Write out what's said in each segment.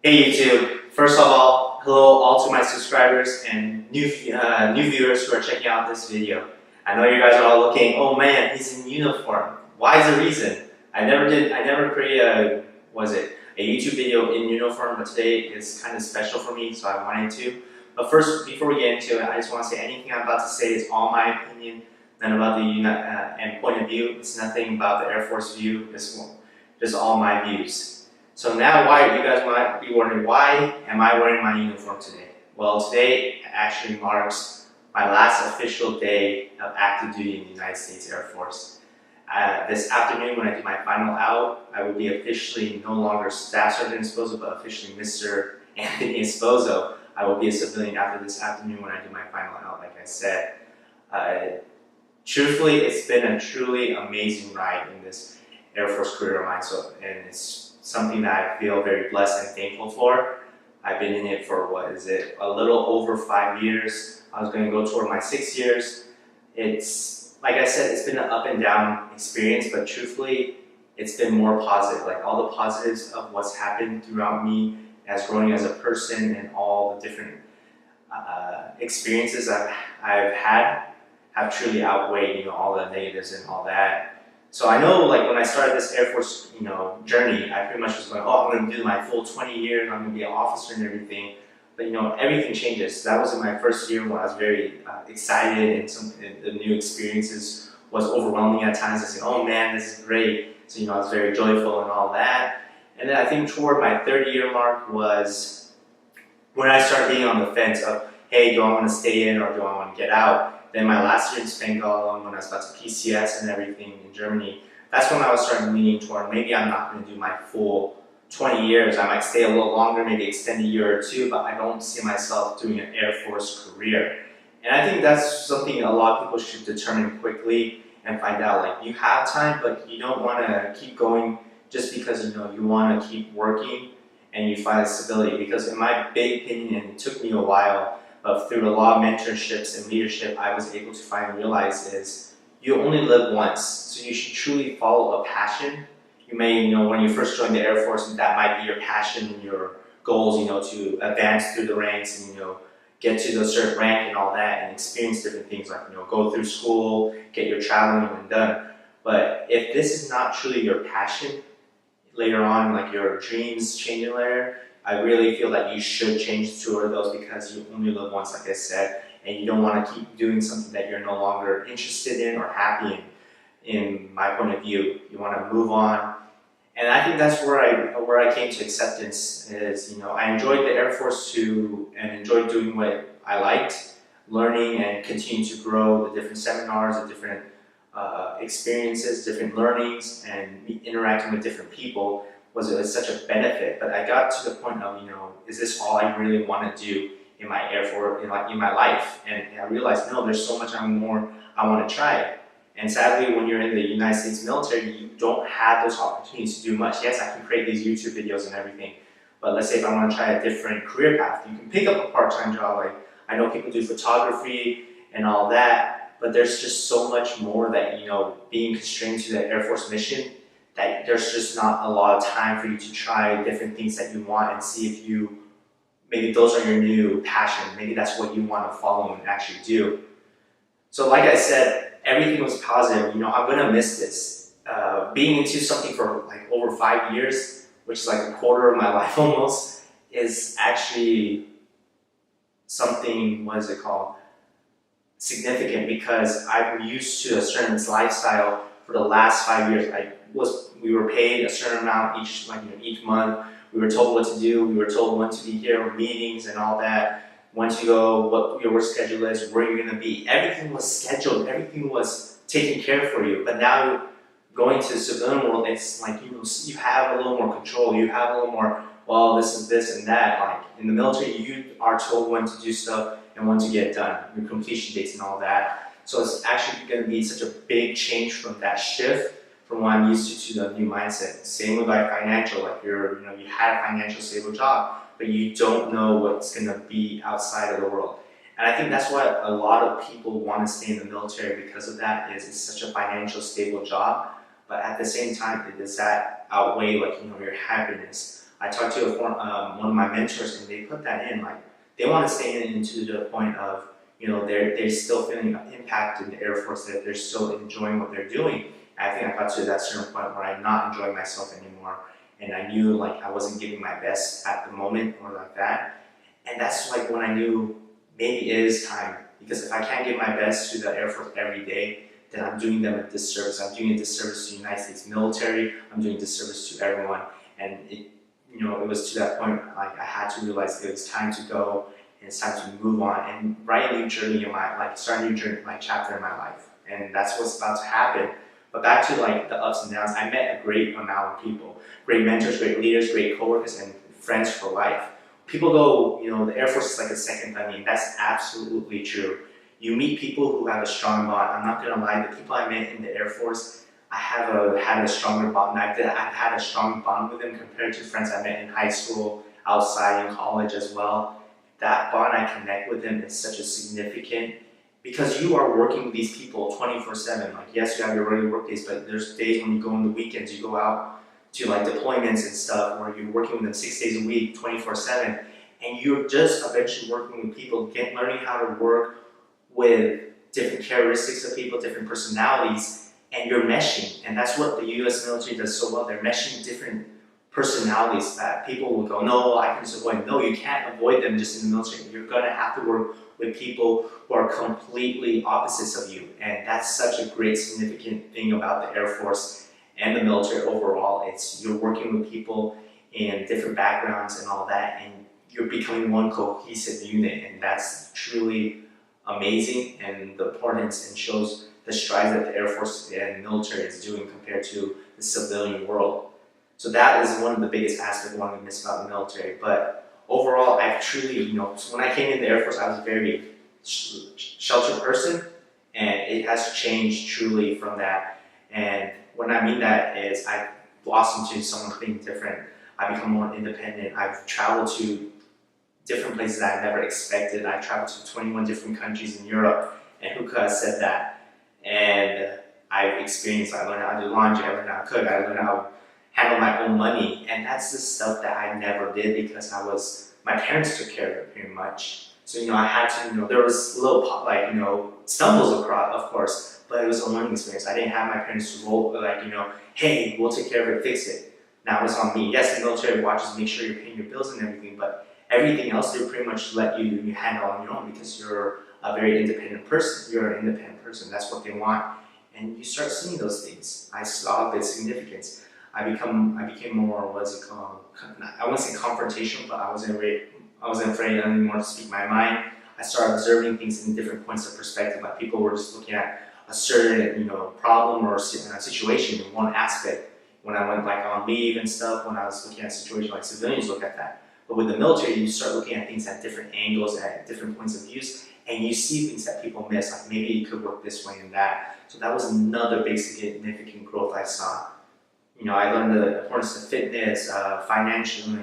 Hey YouTube! First of all, hello all to my subscribers and new viewers who are checking out this video. I know you guys are all looking, oh man, he's in uniform. Why is the reason? I never created a YouTube video in uniform, but today is kind of special for me, so I wanted to. But first, before we get into it, I just want to say anything I'm about to say is all my opinion, none about the and point of view. It's nothing about the Air Force view. It's just all my views. So now you guys might be wondering, why am I wearing my uniform today? Well, today actually marks my last official day of active duty in the United States Air Force. This afternoon when I do my final out, I will be officially no longer Staff Sergeant Esposo, but officially Mr. Anthony Esposo. I will be a civilian after this afternoon when I do my final out, like I said. Truthfully, it's been a truly amazing ride in this Air Force career of mine, and it's something that I feel very blessed and thankful for. I've been in it for, a little over 5 years. I was going to go toward my 6 years. It's, like I said, it's been an up and down experience, but truthfully, it's been more positive. Like all the positives of what's happened throughout me as growing as a person and all the different experiences I've had have truly outweighed, all the negatives and all that. So I know, like, when I started this Air Force, journey, I pretty much was going, oh, I'm going to do my full 20 years, I'm going to be an officer and everything. But, everything changes. That was in my first year when I was very excited, and the new experiences was overwhelming at times. I said, oh man, this is great. So, I was very joyful and all that. And then I think toward my third year mark was when I started being on the fence of, hey, do I want to stay in or do I want to get out? Then my last year in Spangalong, when I was about to PCS and everything in Germany, that's when I was starting leaning toward, maybe I'm not going to do my full 20 years. I might stay a little longer, maybe extend a year or two, but I don't see myself doing an Air Force career. And I think that's something a lot of people should determine quickly and find out. Like, you have time, but you don't want to keep going just because, you want to keep working and you find stability. Because in my big opinion, and it took me a while, but through a lot of mentorships and leadership, I was able to find and realize is you only live once, so you should truly follow a passion. You may, when you first join the Air Force, that might be your passion and your goals, to advance through the ranks and, get to the certain rank and all that and experience different things like, go through school, get your traveling done. But if this is not truly your passion, later on, like your dreams changing later, I really feel that you should change toward those because you only live once, like I said, and you don't want to keep doing something that you're no longer interested in or happy in my point of view. You want to move on. And I think that's where I came to acceptance is, I enjoyed the Air Force too and enjoyed doing what I liked, learning and continuing to grow the different seminars, the different experiences, different learnings, and interacting with different people was such a benefit. But I got to the point of, is this all I really want to do in my Air Force, in my life? And I realized, no, there's so much more I want to try. And sadly, when you're in the United States military, you don't have those opportunities to do much. Yes, I can create these YouTube videos and everything, but let's say if I want to try a different career path, you can pick up a part-time job. Like, I know people do photography and all that, but there's just so much more that, being constrained to the Air Force mission, that there's just not a lot of time for you to try different things that you want and see if maybe those are your new passion. Maybe that's what you want to follow and actually do. So like I said, everything was positive. I'm going to miss this. Being into something for like over 5 years, which is like a quarter of my life almost, is actually something, significant, because I'm used to a certain lifestyle for the last 5 years. We were paid a certain amount each month. We were told what to do. We were told when to be here for meetings and all that. When to go, what your work schedule is, where you're going to be. Everything was scheduled. Everything was taken care of for you. But now going to the civilian world, it's like you have a little more control. You have a little more, well, this is this and that. Like in the military, you are told when to do stuff and when to get it done, your completion dates and all that. So it's actually going to be such a big change from that shift from what I'm used to the new mindset. Same with like financial, like you had a financial stable job, but you don't know what's going to be outside of the world. And I think that's why a lot of people want to stay in the military because of that. Is it's such a financial stable job, but at the same time, does that outweigh your happiness I talked to one of my mentors, and they put that in, like, they want to stay in to the point of, they're still feeling an impact in the Air Force, that they're still enjoying what they're doing. And I think I got to that certain point where I'm not enjoying myself anymore, and I knew like I wasn't giving my best at the moment or like that. And that's like when I knew maybe it is time, because if I can't give my best to the Air Force every day, then I'm doing them a disservice. I'm doing a disservice to the United States military. I'm doing a disservice to everyone. And it was to that point, like I had to realize it was time to go, and it's time to move on and write a new journey in start a new journey, chapter in my life. And that's what's about to happen. But back to like the ups and downs, I met a great amount of people, great mentors, great leaders, great coworkers, and friends for life. People go, the Air Force is like a second family. That's absolutely true. You meet people who have a strong bond. I'm not gonna lie, the people I met in the Air Force, I had a stronger bond. I've had a strong bond with them compared to friends I met in high school, outside in college as well. That bond I connect with them is such a significant, because you are working with these people 24/7. Like, yes, you have your regular work days, but there's days when you go on the weekends, you go out to like deployments and stuff, where you're working with them 6 days a week, 24/7, and you're just eventually working with people, learning how to work with different characteristics of people, different personalities, and you're meshing. And that's what the U.S. military does so well. They're meshing different personalities that people will go, no, I can just avoid. No, you can't avoid them just in the military. You're going to have to work with people who are completely opposites of you. And that's such a great, significant thing about the Air Force and the military overall. It's you're working with people in different backgrounds and all that, and you're becoming one cohesive unit. And that's truly amazing, and the importance, and shows the strides that the Air Force and military is doing compared to the civilian world. So that is one of the biggest aspects I want to miss about the military. But overall, I've truly, so when I came in the Air Force, I was a very sheltered person, and it has changed truly from that. And when I mean that is, I've blossomed into something different. I've become more independent. I've traveled to different places that I never expected. I traveled to 21 different countries in Europe, and who could have said that? And I've experienced, I learned how to do laundry, I learned how to cook, I learned how to handle my own money, and that's the stuff that I never did because my parents took care of it pretty much. So, I had to, there was little, stumbles across, of course, but it was a learning experience. I didn't have my parents to roll, hey, we'll take care of it, fix it. Now it's on me. Yes, the military watches, make sure you're paying your bills and everything, but everything else they pretty much let you handle on your own, because you're a very independent person. You're an independent person. That's what they want. And you start seeing those things. I saw the significance. I became more, what's it called? I wouldn't say confrontational, but I wasn't afraid anymore to speak my mind. I started observing things in different points of perspective. Like, people were just looking at a certain, problem or a situation in one aspect. When I went on leave and stuff, when I was looking at a situation, like civilians look at that. But with the military, you start looking at things at different angles, at different points of views, and you see things that people miss, like maybe it could work this way and that. So that was another big significant growth I saw. I learned the importance of fitness, financial,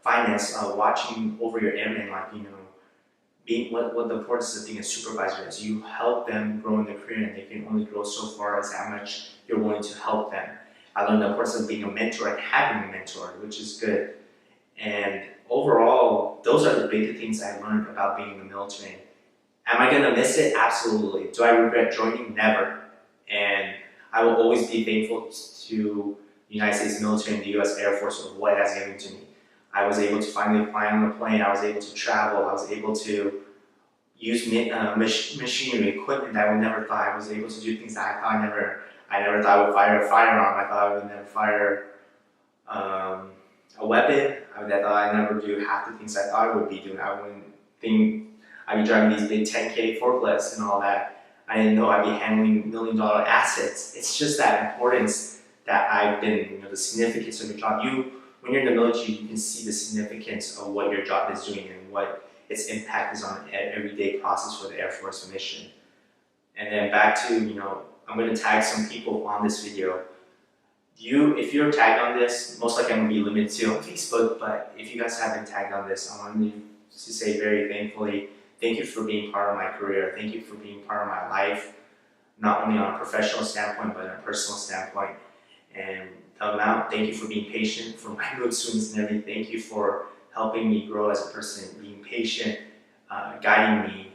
finance, watching over your airmen, being what the importance of being a supervisor is. You help them grow in their career, and they can only grow so far as how much you're willing to help them. I learned the importance of being a mentor and having a mentor, which is good. And overall, those are the big things I learned about being in the military. Am I gonna miss it? Absolutely. Do I regret joining? Never. And I will always be thankful to the United States military and the U.S. Air Force for what it has given to me. I was able to finally fly on a plane. I was able to travel. I was able to use machinery, equipment that I would never thought. I was able to do things that I never thought I would fire a firearm. I thought I would never fire a weapon. I thought I'd never do half the things I thought I would be doing. I wouldn't think I'd be driving these big 10K forklifts and all that. I didn't know I'd be handling $1 million assets. It's just that importance that I've been, the significance of your job. When you're in the military, you can see the significance of what your job is doing and what its impact is on an everyday process for the Air Force mission. And then back to, I'm going to tag some people on this video. If you're tagged on this, most likely I'm going to be limited to on Facebook, but if you guys have been tagged on this, I want to say very thankfully, thank you for being part of my career. Thank you for being part of my life, not only on a professional standpoint, but on a personal standpoint. And amount. Thank you for being patient for my mood swings and everything. Thank you for helping me grow as a person, being patient, guiding me,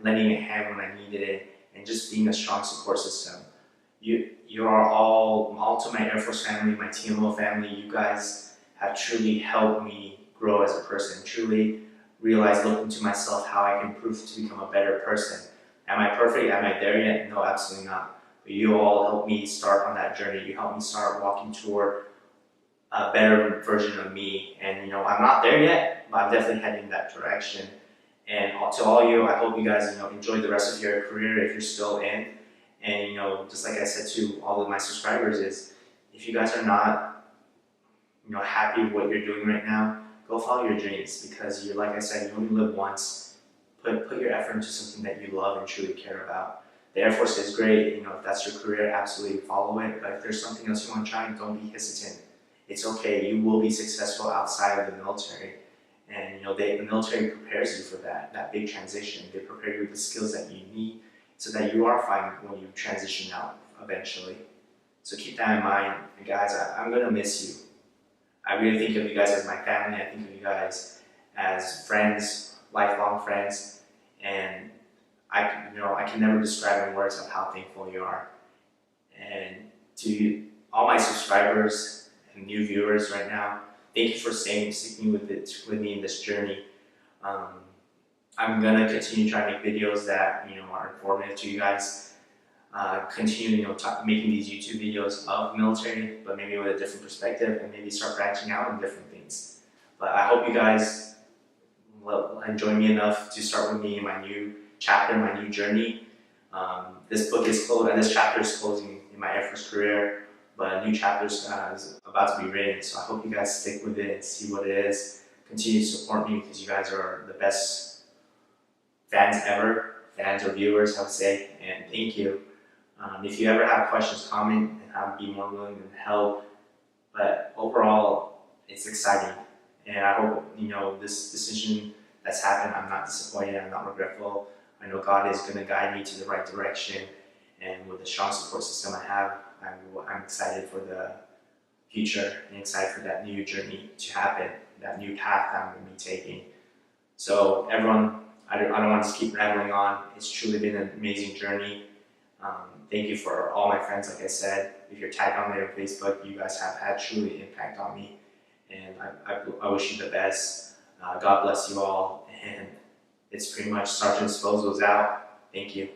lending a hand when I needed it, and just being a strong support system. You are all to my Air Force family, my TMO family. You guys have truly helped me grow as a person, truly realize, look into myself, how I can improve to become a better person. Am I perfect? Am I there yet? No, absolutely not. But you all helped me start on that journey. You helped me start walking toward a better version of me. And I'm not there yet, but I'm definitely heading in that direction. And to all you, I hope you guys enjoy the rest of your career if you're still in. And just like I said to all of my subscribers, is if you guys are not happy with what you're doing right now, go follow your dreams, because like I said, you only live once. Put your effort into something that you love and truly care about. The Air Force is great. If that's your career, absolutely follow it. But if there's something else you want to try, don't be hesitant. It's okay. You will be successful outside of the military. And the military prepares you for that big transition. They prepare you with the skills that you need so that you are fine when you transition out eventually. So keep that in mind. And guys, I'm going to miss you. I really think of you guys as my family. I think of you guys as friends, lifelong friends. And I can never describe in words of how thankful you are. And to all my subscribers and new viewers right now, thank you for sticking with me in this journey. I'm gonna continue trying to make videos that are informative to you guys. Continue making these YouTube videos of military, but maybe with a different perspective, and maybe start branching out on different things. But I hope you guys will enjoy me enough to start with me in my new chapter, my new journey. This book is closed, and this chapter is closing in my Air Force career, but a new chapter is about to be written. So I hope you guys stick with it and see what it is. Continue to support me, because you guys are the best fans ever, fans or viewers, I would say, and thank you. If you ever have questions, comment, and I'll be more willing to help. But overall, it's exciting, and I hope this decision that's happened, I'm not disappointed, I'm not regretful. I know God is going to guide me to the right direction, and with the strong support system I have, I'm excited for the future and excited for that new journey to happen, that new path that I'm going to be taking. So everyone, I don't want to keep rambling on. It's truly been an amazing journey. Thank you for all my friends, like I said. If you're tagged on there on Facebook, you guys have had truly impact on me, and I wish you the best. God bless you all, and it's pretty much Sergeant Disposal is out. Thank you.